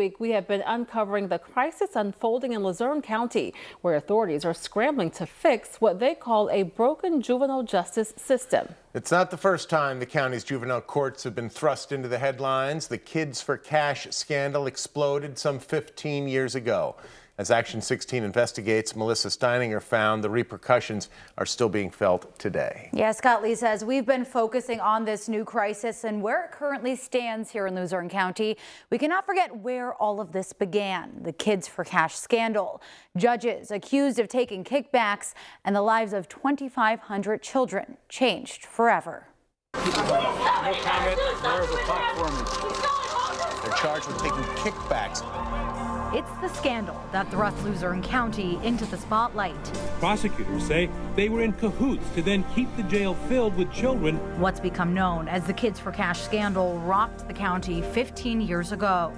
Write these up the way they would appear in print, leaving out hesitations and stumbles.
Week, we have been uncovering the crisis unfolding in Luzerne County, where authorities are scrambling to fix what they call a broken juvenile justice system. It's not the first time the county's juvenile courts have been thrust into the headlines. The Kids for Cash scandal exploded some 15 years ago. As Action 16 investigates, Melissa Steininger found the repercussions are still being felt today. Yeah, Scott Lee says we've been focusing on this new crisis and where it currently stands here in Luzerne County. We cannot forget where all of this began, the Kids for Cash scandal. Judges accused of taking kickbacks, and the lives of 2,500 children changed forever. No comment. They're charged with taking kickbacks. It's the scandal that thrust Luzerne County into the spotlight. Prosecutors say they were in cahoots to then keep the jail filled with children. What's become known as the Kids for Cash scandal rocked the county 15 years ago.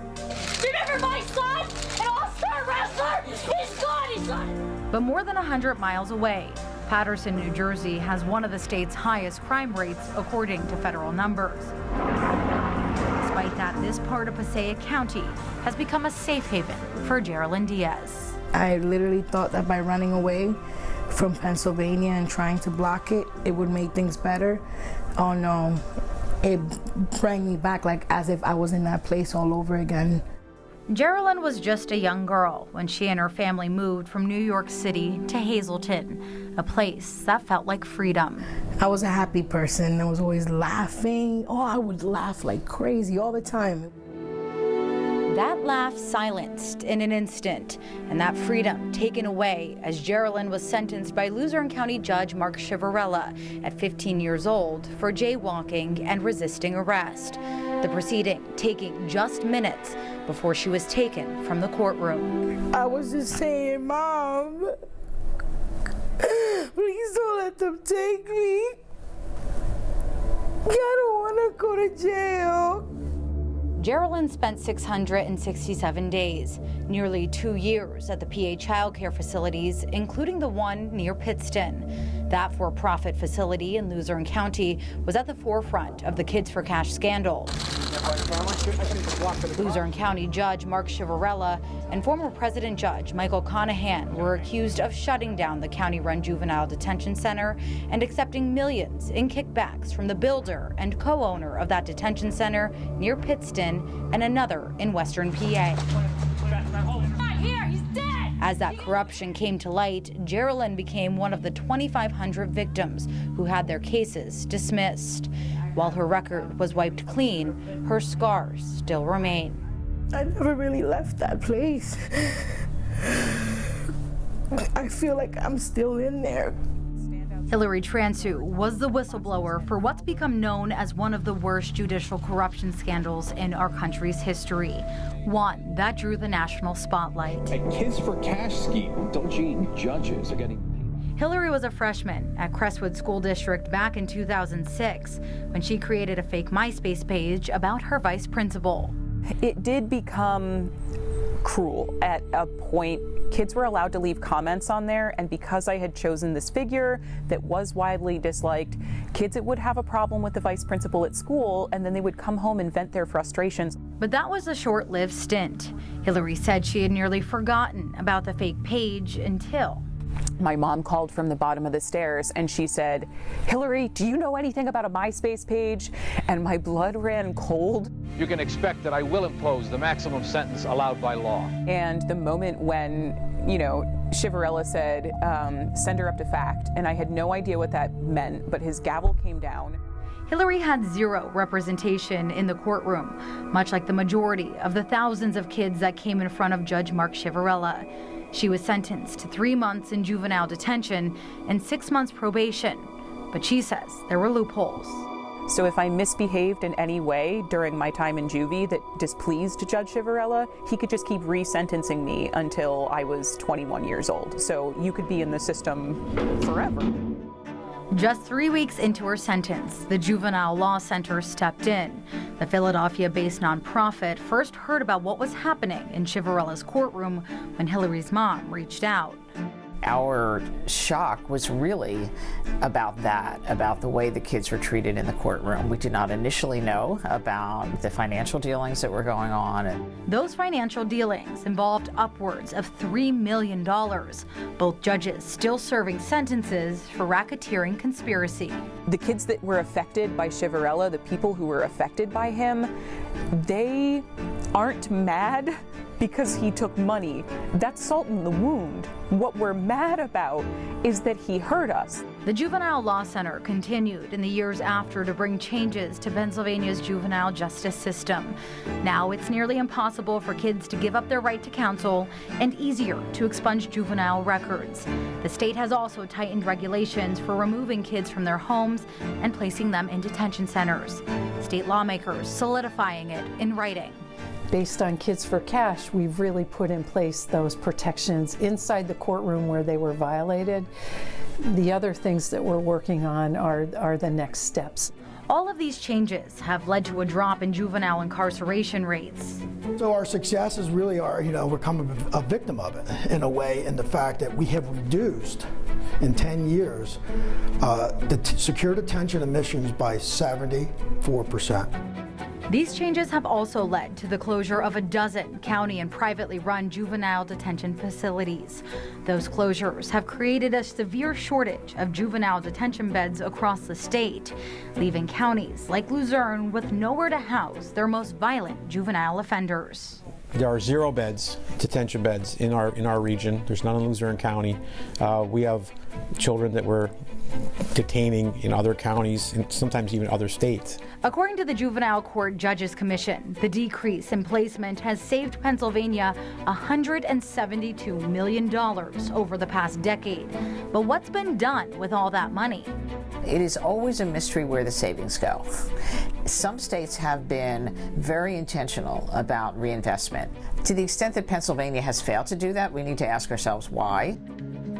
Remember my son, an all-star wrestler? He's gone. But more than 100 miles away, Paterson, New Jersey has one of the state's highest crime rates according to federal numbers. Despite that, this part of Passaic County has become a safe haven for Geraldine Diaz. I literally thought that by running away from Pennsylvania and trying to block it, it would make things better. Oh no, it brought me back like as if I was in that place all over again. Geraldine was just a young girl when she and her family moved from New York City to Hazleton, a place that felt like freedom. I was a happy person. I was always laughing. Oh, I would laugh like crazy all the time. That laugh silenced in an instant, and that freedom taken away as Geraldine was sentenced by Luzerne County Judge Mark Chivarella at 15 years old for jaywalking and resisting arrest. The proceeding taking just minutes before she was taken from the courtroom. I was just saying, Mom, please don't let them take me. I don't want to go to jail. Geraldine spent 667 days, nearly 2 years at the PA child care facilities, including the one near Pittston. That for-profit facility in Luzerne County was at the forefront of the Kids for Cash scandal. Luzerne County Judge Mark Chivarella and former President Judge Michael Conahan were accused of shutting down the county-run juvenile detention center and accepting millions in kickbacks from the builder and co-owner of that detention center near Pittston and another in Western PA. Not here, he's dead. As that corruption came to light, Geraldine became one of the 2,500 victims who had their cases dismissed. While her record was wiped clean, her scars still remain. I never really left that place. I feel like I'm still in there. Hillary Transu was the whistleblower for what's become known as one of the worst judicial corruption scandals in our country's history. One that drew the national spotlight. A Kids for Cash scheme. Indulging judges are getting. Hillary was a freshman at Crestwood School District back in 2006 when she created a fake MySpace page about her vice principal. It did become cruel at a point. Kids were allowed to leave comments on there, and because I had chosen this figure that was widely disliked, kids would have a problem with the vice principal at school, and then they would come home and vent their frustrations. But that was a short-lived stint. Hillary said she had nearly forgotten about the fake page until my mom called from the bottom of the stairs and she said, "Hillary, do you know anything about a MySpace page?" And my blood ran cold. You can expect that I will impose the maximum sentence allowed by law. And the moment when, Chivarella said, send her up to fact, and I had no idea what that meant, but his gavel came down. Hillary had zero representation in the courtroom, much like the majority of the thousands of kids that came in front of Judge Mark Chivarella. She was sentenced to 3 months in juvenile detention and 6 months probation, but she says there were loopholes. So if I misbehaved in any way during my time in juvie that displeased Judge Chivarella, he could just keep resentencing me until I was 21 years old. So you could be in the system forever. Just 3 weeks into her sentence, the Juvenile Law Center stepped in. The Philadelphia-based nonprofit first heard about what was happening in Chivarella's courtroom when Hillary's mom reached out. Our shock was really about that, about the way the kids were treated in the courtroom. We did not initially know about the financial dealings that were going on. Those financial dealings involved upwards of $3 million. Both judges still serving sentences for racketeering conspiracy. The kids that were affected by Chivarella, the people who were affected by him, they aren't mad because he took money. That's salt in the wound. What we're mad about is that he hurt us. The Juvenile Law Center continued in the years after to bring changes to Pennsylvania's juvenile justice system. Now it's nearly impossible for kids to give up their right to counsel and easier to expunge juvenile records. The state has also tightened regulations for removing kids from their homes and placing them in detention centers. State lawmakers solidifying it in writing. Based on Kids for Cash, we've really put in place those protections inside the courtroom where they were violated. The other things that we're working on are the next steps. All of these changes have led to a drop in juvenile incarceration rates. So our successes really are, we're becoming a victim of it in a way, in the fact that we have reduced in 10 years the secure detention admissions by 74%. These changes have also led to the closure of a dozen county and privately run juvenile detention facilities. Those closures have created a severe shortage of juvenile detention beds across the state, leaving counties like Luzerne with nowhere to house their most violent juvenile offenders. There are 0 beds, detention beds, in our region. There's none in Luzerne County. We have children that we're detaining in other counties and sometimes even other states. According to the Juvenile Court Judges Commission, the decrease in placement has saved Pennsylvania $172 million over the past decade. But what's been done with all that money? It is always a mystery where the savings go. Some states have been very intentional about reinvestment. To the extent that Pennsylvania has failed to do that, we need to ask ourselves why.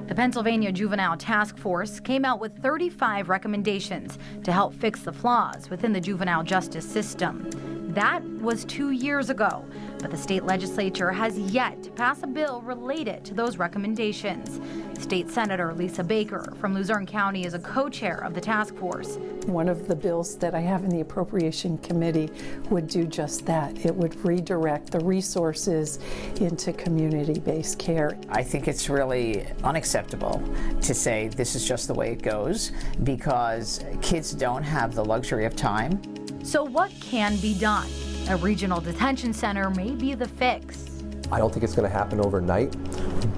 The Pennsylvania Juvenile Task Force came out with 35 recommendations to help fix the flaws within the juvenile justice system. That was 2 years ago, but the state legislature has yet to pass a bill related to those recommendations. State Senator Lisa Baker from Luzerne County is a co-chair of the task force. One of the bills that I have in the Appropriation Committee would do just that. It would redirect the resources into community-based care. I think it's really unacceptable to say this is just the way it goes, because kids don't have the luxury of time. So what can be done? A regional detention center may be the fix. I don't think it's going to happen overnight,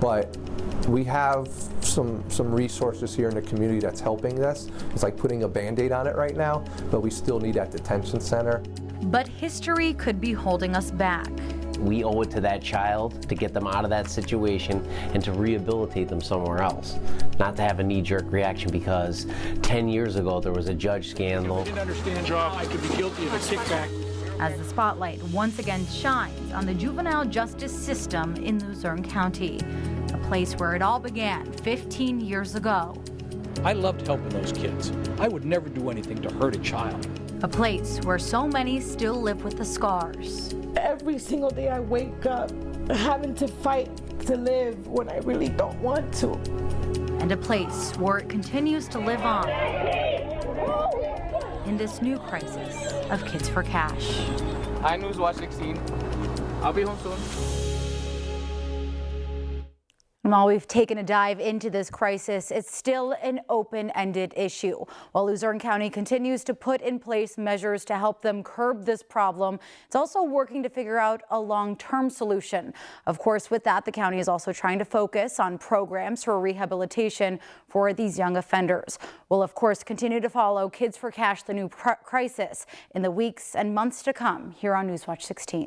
but we have some resources here in the community that's helping this. It's like putting a Band-Aid on it right now, but we still need that detention center. But history could be holding us back. We owe it to that child to get them out of that situation and to rehabilitate them somewhere else. Not to have a knee-jerk reaction because 10 years ago there was a judge scandal. I didn't understand, I could be guilty of a kickback. As the spotlight once again shines on the juvenile justice system in Luzerne County, a place where it all began 15 years ago. I loved helping those kids. I would never do anything to hurt a child. A place where so many still live with the scars. Every single day I wake up having to fight to live when I really don't want to. And a place where it continues to live on in this new crisis of Kids for Cash. Hi, News Watch 16. I'll be home soon. While we've taken a dive into this crisis, it's still an open-ended issue. While Luzerne County continues to put in place measures to help them curb this problem, it's also working to figure out a long-term solution. Of course, with that, the county is also trying to focus on programs for rehabilitation for these young offenders. We'll, of course, continue to follow Kids for Cash, the new crisis, in the weeks and months to come here on Newswatch 16.